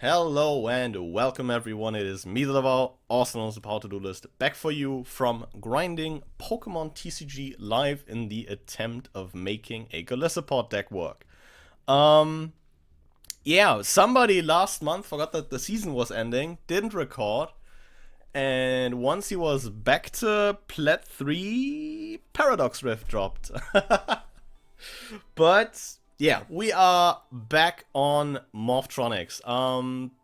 Hello and welcome everyone, it is me, the Duel, also known as the Power To-Do List, back for you from grinding Pokemon TCG live in the attempt of making a Golisopod deck work. Yeah, somebody last month forgot that the season was ending, didn't record, and once he was back to Plat 3, Paradox Rift dropped. But yeah, we are back on Morphtronics.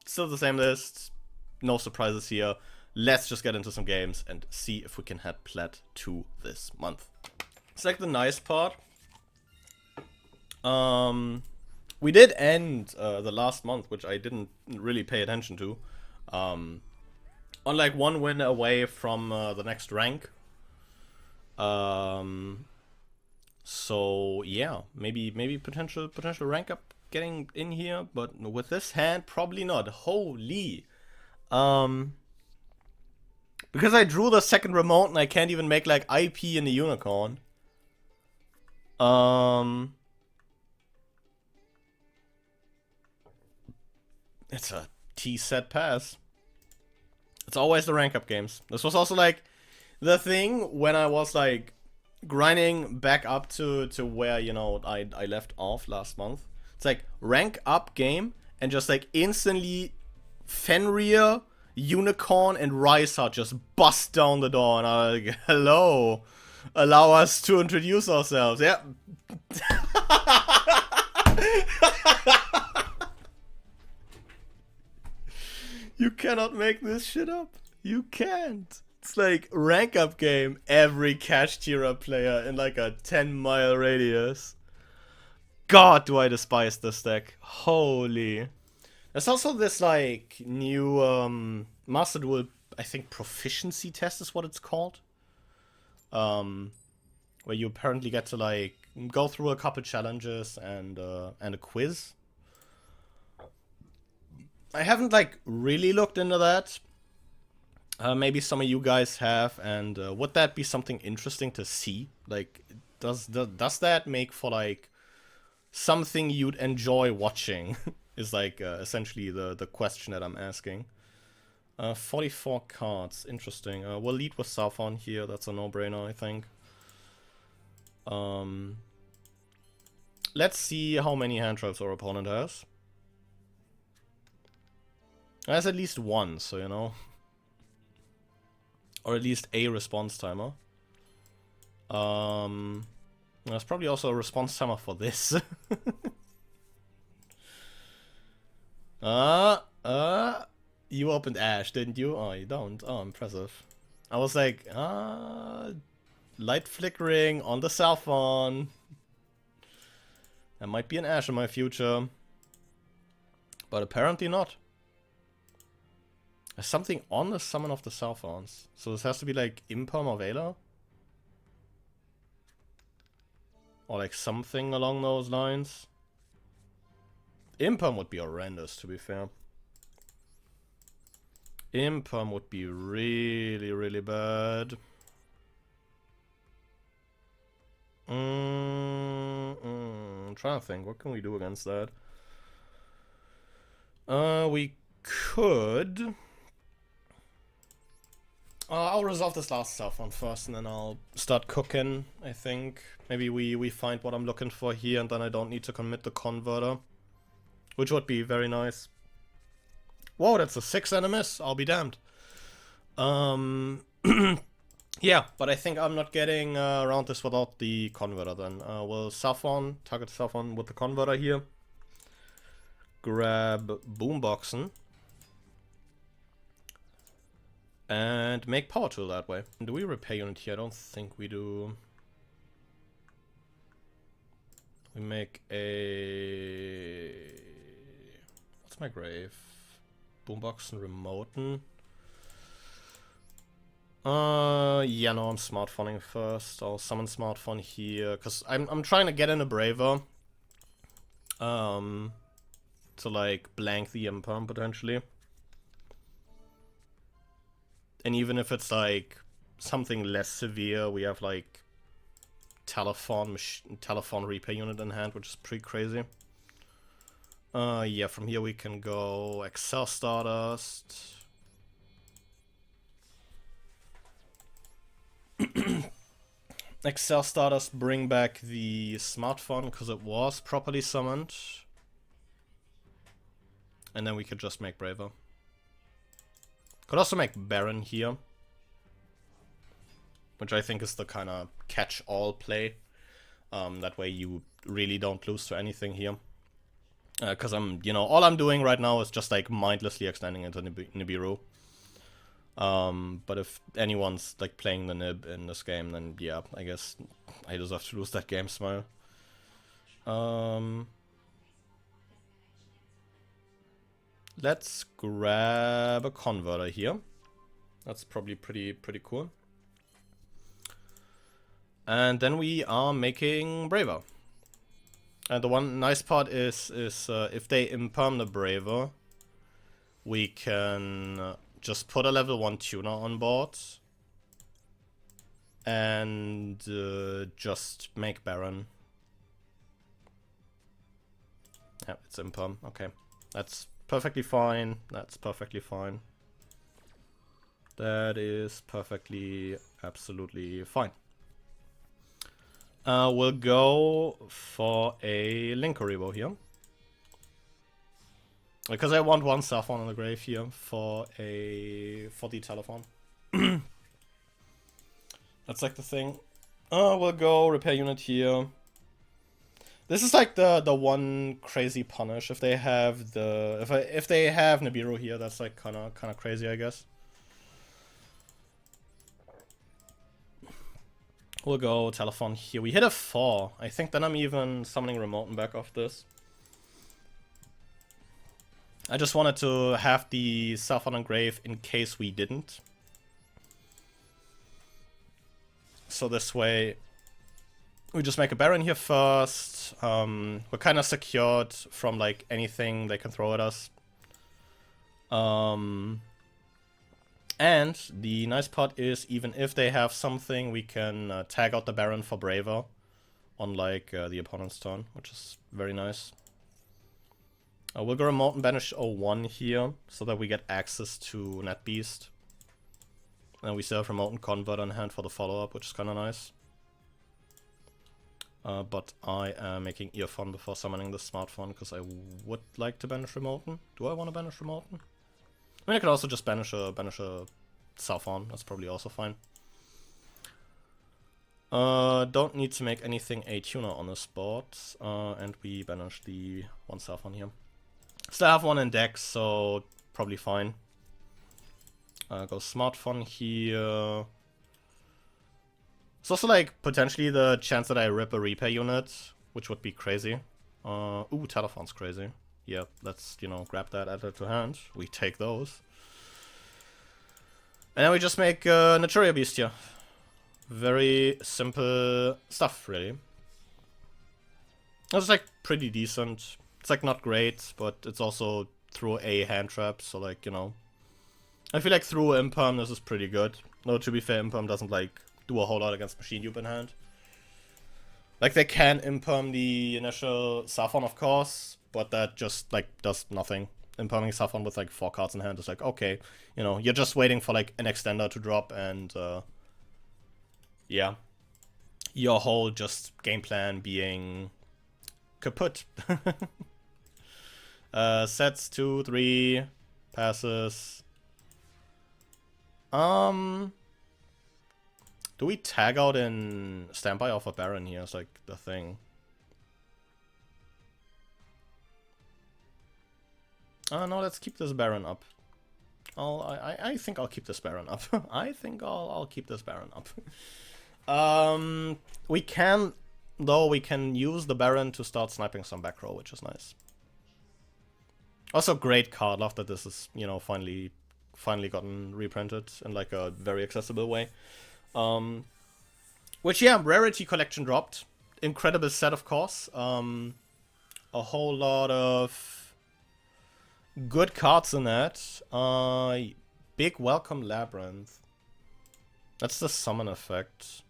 Still the same list, no surprises here. Let's just get into some games and see if we can head Plat 2 this month. It's like the nice part. We did end the last month, which I didn't really pay attention to. On like one win away from the next rank. So yeah, maybe potential rank up getting in here, but with this hand probably not. Holy, because I drew the second remote and I can't even make like IP in the unicorn. It's a T set pass. It's always the rank up games. This was also like the thing when I was like grinding back up to where, you know, I left off last month. It's like rank up game and just like instantly Fenrir, Unicorn, and Rysart just bust down the door and I'm like, hello, allow us to introduce ourselves. Yeah. You cannot make this shit up. You can't. It's like rank up game, every cash tier player in like a 10-mile radius. God, do I despise this deck. Holy. There's also this like new Master Duel, I think proficiency test is what it's called. Where you apparently get to like go through a couple challenges and a quiz. I haven't like really looked into that. Maybe some of you guys have, and would that be something interesting to see? Like, does that make for like something you'd enjoy watching? Is like essentially the question that I'm asking. 44 cards, interesting. We'll lead with Southon here. That's a no-brainer, I think. Let's see how many hand traps our opponent has. Has at least one, so you know. Or at least a response timer. There's probably also a response timer for this. You opened Ash, didn't you? Oh, you don't. Oh, impressive. I was like, light flickering on the cell phone. There might be an Ash in my future. But apparently not. There's something on the summon of the cell phones. So this has to be like Imperm or Veiler? Or like something along those lines. Imperm would be horrendous, to be fair. Imperm would be really, really bad. I'm trying to think, what can we do against that? We could... I'll resolve this last stuff one first and then I'll start cooking, I think. Maybe we find what I'm looking for here and then I don't need to commit the converter. Which would be very nice. Whoa, that's a 6 enemies, I'll be damned. Yeah, but I think I'm not getting around this without the converter then. We'll Saffron, target Saffron with the converter here. Grab Boomboxen. And make Power Tool that way. Do we repair unit here? I don't think we do. We make a... What's my grave? Boombox and Remoten. Yeah, no, I'm smartphoning first. I'll summon smartphone here. Because I'm trying to get in a Braver. To like blank the Imperm potentially. And even if it's like something less severe, we have like telephone repair unit in hand, which is pretty crazy. Yeah, from here we can go Excel Stardust. Excel Stardust, bring back the smartphone because it was properly summoned. And then we could just make Braver. Could also make Baron here. Which I think is the kind of catch-all play. That way you really don't lose to anything here. Because all I'm doing right now is just like mindlessly extending into Nibiru. But if anyone's like playing the Nib in this game, then yeah, I guess I deserve to lose that game, Smile. Let's grab a converter here. That's probably pretty cool. And then we are making Braver. And the one nice part is if they imperm the Braver, we can just put a level 1 tuner on board. And just make Baron. Yeah, it's imperm. Okay. That's perfectly fine. That's perfectly fine. That is perfectly, absolutely fine. We'll go for a Linkaribo here. Because I want one Saffron on the grave here for the telephone. That's like the thing. We'll go repair unit here. This is like the one crazy punish. If they have if they have Nibiru here, that's like kinda crazy, I guess. We'll go telephone here. We hit a 4. I think then I'm even summoning Remoten back off this. I just wanted to have the Saffron Grave in case we didn't. So this way, we just make a Baron here first. We're kind of secured from like anything they can throw at us. And the nice part is, even if they have something, we can tag out the Baron for Braver on like the opponent's turn, which is very nice. We'll go remote and banish 01 here, so that we get access to Net Beast. And we still have remote and convert on hand for the follow-up, which is kind of nice. But I am making Earphone before summoning the smartphone, because I would like to banish Remoten. Do I want to banish Remoten? I mean, I could also just banish a Saffron. That's probably also fine. Don't need to make anything a tuner on the spot. And we banish the one Saffron here. Still have one in deck, so probably fine. Go smartphone here. It's also like potentially the chance that I rip a repair unit, which would be crazy. Ooh, telephone's crazy. Yeah, let's, grab that, add it to hand. We take those. And then we just make Naturia Beast here. Very simple stuff, really. It's like pretty decent. It's like not great, but it's also through a hand trap, so like, I feel like through Imperm this is pretty good. Though to be fair, Imperm doesn't like do a whole lot against Machine Dupe in hand. Like they can Imperm the initial Saffron, of course, but that just like does nothing. Imperming Saffron with like 4 cards in hand is like, okay, you're just waiting for like an extender to drop, and yeah, your whole just game plan being kaput. Sets 2, 3, passes. Do we tag out in standby off a Baron here? It's like the thing. No, let's keep this Baron up. I think I'll keep this Baron up. I think I'll keep this Baron up. We can use the Baron to start sniping some back row, which is nice. Also, great card. Love that this is, finally gotten reprinted in like a very accessible way. Which, yeah, Rarity Collection dropped. Incredible set, of course. A whole lot of good cards in that. Big Welcome Labyrinth. That's the summon effect.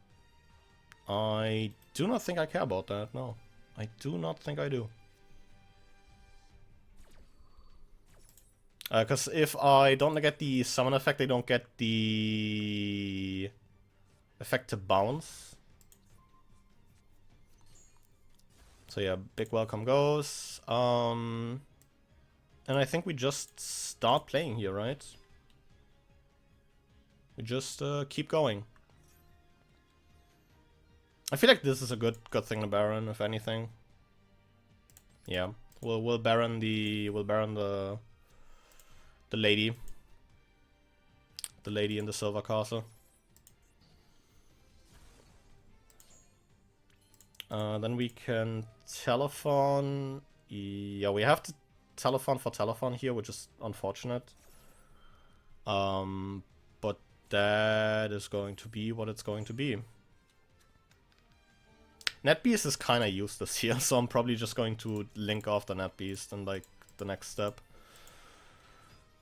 I do not think I care about that, no. I do not think I do. Because if I don't get the summon effect, I don't get the effect to bounce. So yeah, big welcome goes. And I think we just start playing here, right? We just keep going. I feel like this is a good thing to Baron, if anything. Yeah, we'll Baron the lady in the silver castle. Then we can telephone. Yeah, we have to telephone for telephone here, which is unfortunate. But that is going to be what it's going to be. Netbeast is kind of useless here, so I'm probably just going to link off the Netbeast in like the next step.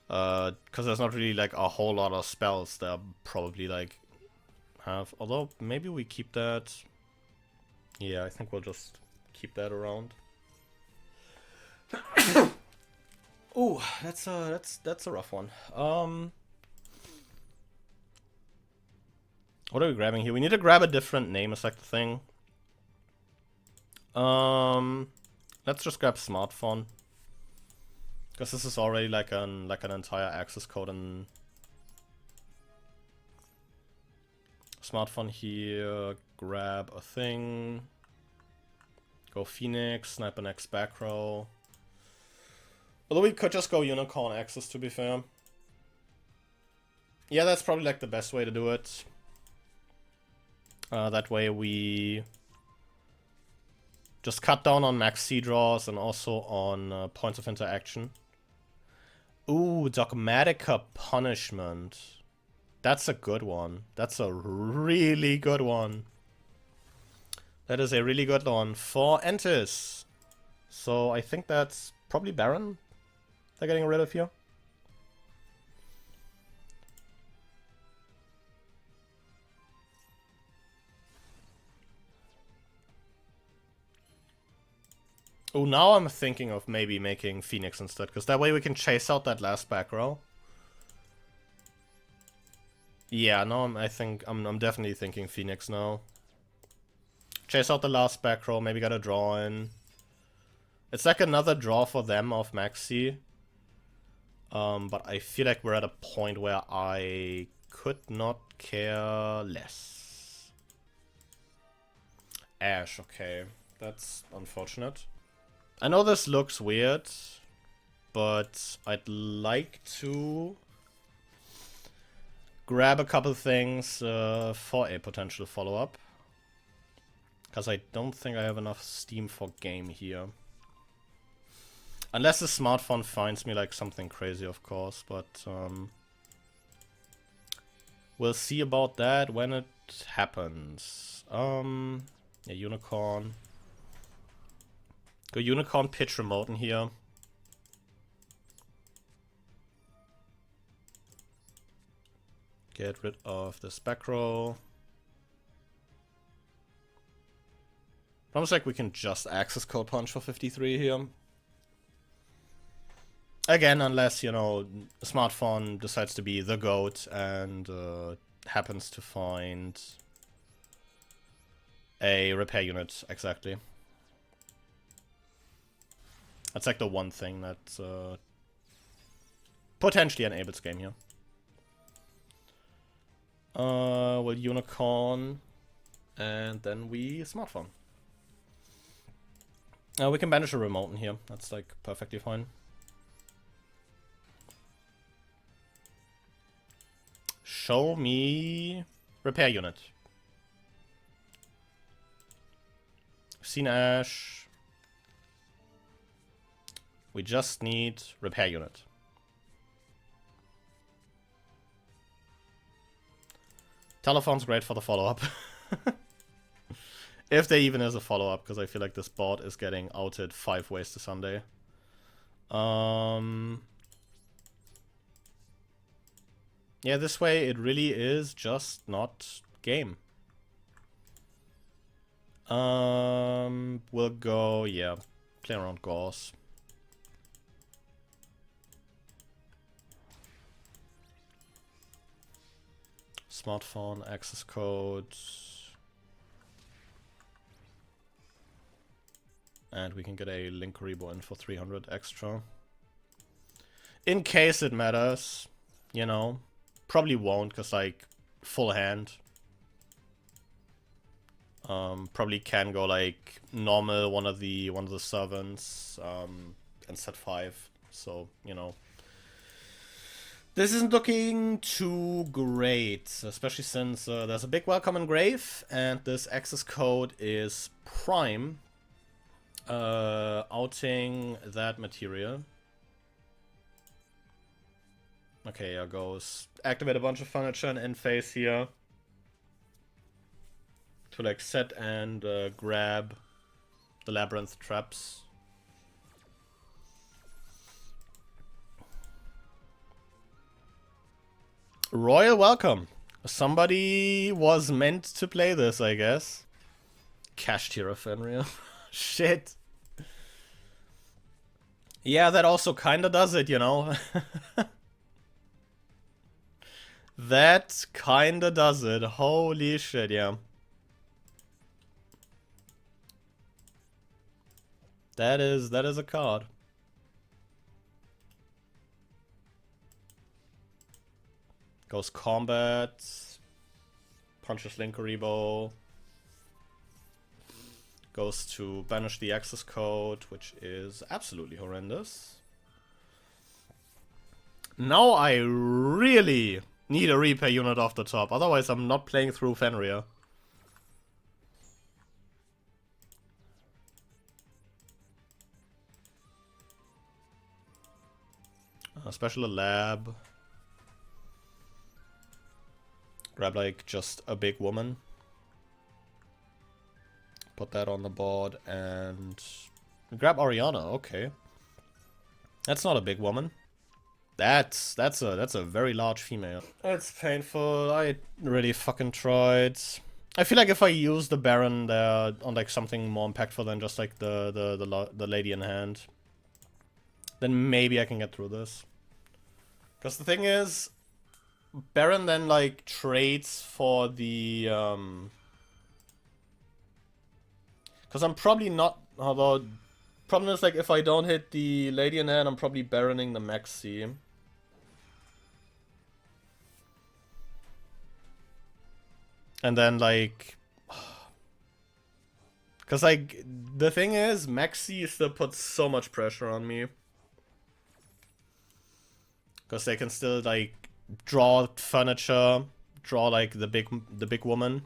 Because there's not really like a whole lot of spells that I probably like have. Although maybe we keep that. Yeah, I think we'll just keep that around. Ooh, that's a rough one. What are we grabbing here? We need to grab a different name, is like the thing. Let's just grab smartphone. Because this is already like an entire access code and smartphone here, grab a thing. Go Phoenix, sniper next back row. Although we could just go Unicorn access, to be fair. Yeah, that's probably like the best way to do it. That way we just cut down on max C draws and also on points of interaction. Ooh, Dogmatica Punishment. That's a good one. That's a really good one. That is a really good one for Entis. So I think that's probably Baron they're getting rid of here. Oh, now I'm thinking of maybe making Phoenix instead, because that way we can chase out that last back row. Yeah, no, I'm definitely thinking Phoenix now. Chase out the last back row, maybe get a draw in. It's like another draw for them off Maxi. But I feel like we're at a point where I could not care less. Ash, okay. That's unfortunate. I know this looks weird, but I'd like to grab a couple things for a potential follow-up. Because I don't think I have enough steam for game here. Unless the smartphone finds me like something crazy, of course, but we'll see about that when it happens. Yeah, Unicorn. Go Unicorn, pitch remote in here. Get rid of this back row. Almost like we can just access code punch for 53 here. Again, unless, you know, the smartphone decides to be the GOAT and happens to find a repair unit, exactly. That's like the one thing that potentially enables game here. We'll Unicorn, and then we smartphone. We can banish a remote in here. That's like perfectly fine. Show me repair unit. Seen Ash. We just need repair unit. Telephone's great for the follow-up. If there even is a follow-up, because I feel like this board is getting outed 5 ways to Sunday. Yeah, this way it really is just not game. We'll go, yeah, play around Gauss. Smartphone, access code. And we can get a Link Rebo in for 300 extra. In case it matters, you know. Probably won't, because like full hand. Probably can go like normal one of the servants and set 5. So, you know. This isn't looking too great, especially since there's a big welcome in Grave, and this access code is prime. Outing that material. Okay, here goes. Activate a bunch of furniture and end phase here. To like set and grab the labyrinth traps. Royal welcome. Somebody was meant to play this, I guess. Cash tier of Fenrir. Shit. Yeah, that also kinda does it, you know. That kinda does it. Holy shit, yeah. That is a card. Goes combat. Punches Link Rebo. Goes to banish the access code, which is absolutely horrendous. Now I really need a repair unit off the top, otherwise I'm not playing through Fenrir. Special lab. Grab like just a big woman. Put that on the board and grab Oriana. Okay, that's not a big woman. That's a very large female. It's painful. I really fucking tried. I feel like if I use the Baron there on like something more impactful than just like the lady in hand, then maybe I can get through this. Because the thing is, Baron then like trades for the because I'm probably not, although problem is like if I don't hit the lady in hand, I'm probably Baroning the Maxi. And then like, because like the thing is, Maxi still puts so much pressure on me. Because they can still like draw furniture, draw like the big woman.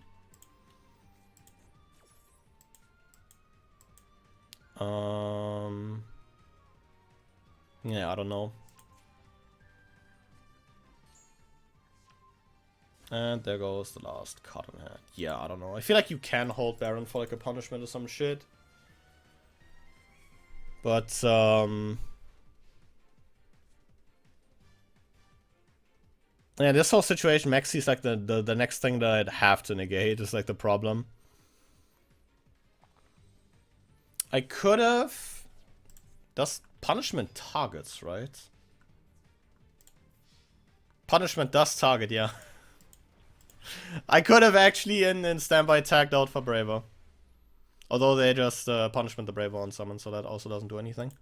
Yeah, I don't know. And there goes the last card in hand. Yeah, I don't know. I feel like you can hold Baron for like a punishment or some shit. But yeah, this whole situation, Maxi is like the next thing that I'd have to negate is like the problem. I could have. Does punishment targets, right? Punishment does target, yeah. I could have actually in standby tagged out for Braver. Although they just punishment the Braver on summon, so that also doesn't do anything.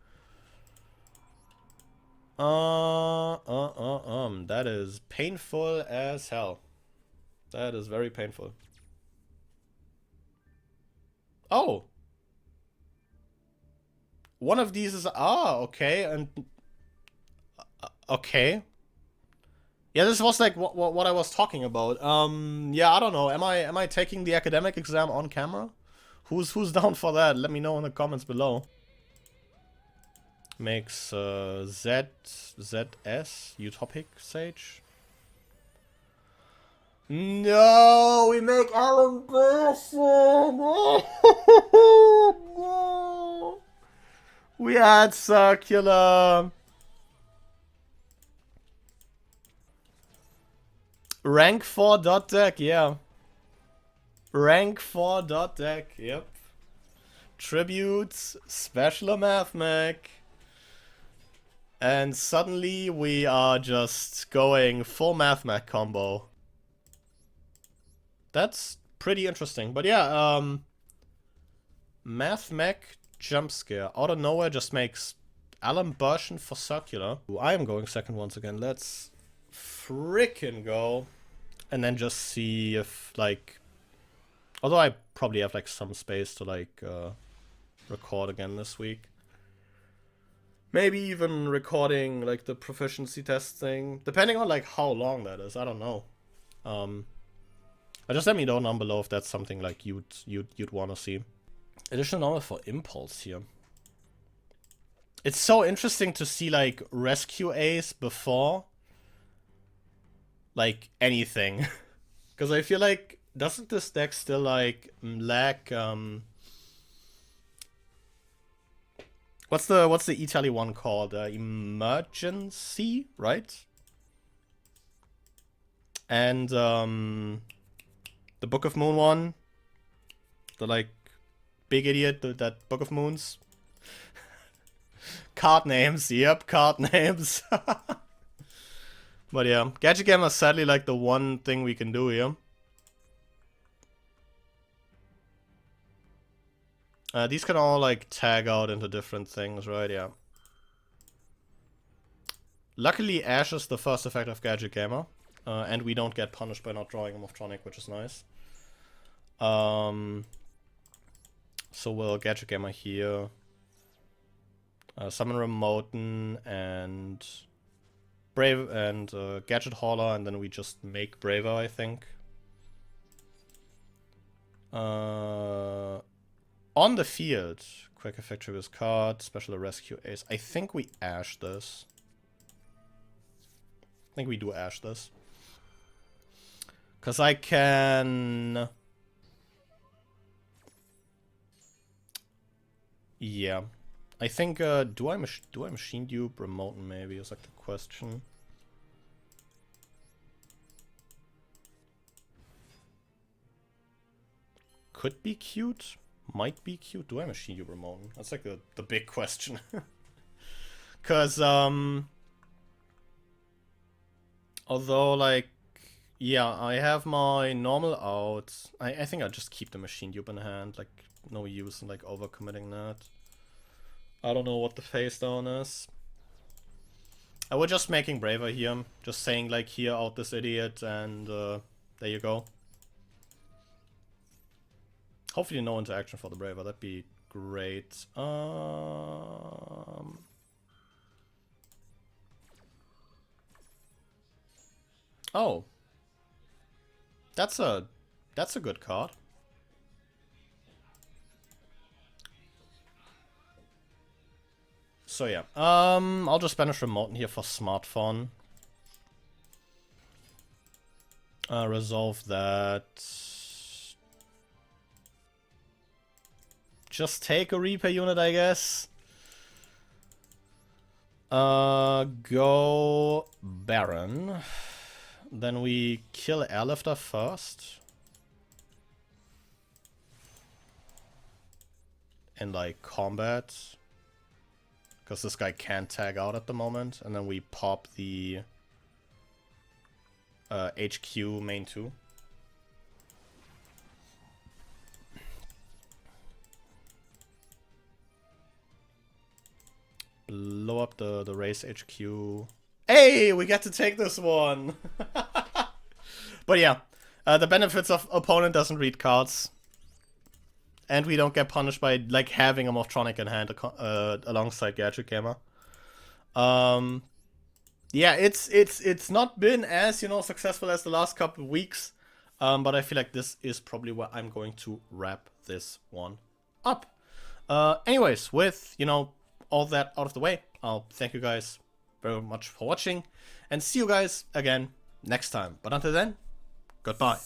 That is painful as hell. That is very painful. Oh! One of these is... Ah, okay, and... okay. Yeah, this was like what I was talking about. Yeah, I don't know. Am I taking the academic exam on camera? Who's down for that? Let me know in the comments below. Makes ZS Utopic Sage. No, we make Alan Person. No. We had Circular. Rank 4 dot deck, yeah. Rank 4 dot deck, yep. Tributes, Special Math Mech. And suddenly we are just going full Math Mech combo. That's pretty interesting. But yeah, Math Mech Jump Scare. Out of nowhere just makes Alembertion for circular. I am going second once again. Let's frickin' go. And then just see if, like... Although I probably have, like, some space to, like, record again this week. Maybe even recording, like, the proficiency test thing. Depending on, like, how long that is. I don't know. Just let me know down below if that's something, like, you'd want to see. Additional normal for Impulse here. It's so interesting to see, like, Rescue Ace before, like, anything. Because I feel like, doesn't this deck still, like, lack, What's the Italy one called? Emergency, right? And, the Book of Moon one. The, like, big idiot, that Book of Moons. Card names, yep, card names. But yeah, Gadget Gamer is sadly like the one thing we can do here. These can all like tag out into different things, right? Yeah. Luckily, Ash is the first effect of Gadget Gamer. And we don't get punished by not drawing a Morphtronic, which is nice. So we'll Gadget Gamer here. Summon Remoten and Brave and Gadget Hauler, and then we just make Braver, I think. On the field, quick effect triggers card, special rescue ace. I think we Ash this. I think we do Ash this. Because I can... Yeah. I think, do I machine dupe Remoten maybe is like the question. Could be cute. Might be cute. Do I machine dupe Remoten? That's like the big question. Cause, although like, yeah, I have my normal out. I think I'll just keep the machine dupe in hand. Like, no use in like overcommitting that. I don't know what the face down is. We're just making Braver here. Just saying like, here, out this idiot, and there you go. Hopefully no interaction for the Braver. That'd be great. Oh. That's a good card. So yeah, I'll just banish Remoten here for Smartphone. Resolve that. Just take a Reaper unit, I guess. Go Baron. Then we kill Airlifter first. In like combat. Because this guy can't tag out at the moment. And then we pop the HQ main 2. Blow up the race HQ. Hey, we get to take this one! But yeah, the benefits of opponent doesn't read cards. And we don't get punished by like having a Morphtronic in hand alongside Gadget Gamer. Yeah, it's not been as, you know, successful as the last couple of weeks. But I feel like this is probably where I'm going to wrap this one up. Anyways, with, you know, all that out of the way, I'll thank you guys very much for watching and see you guys again next time. But until then, goodbye.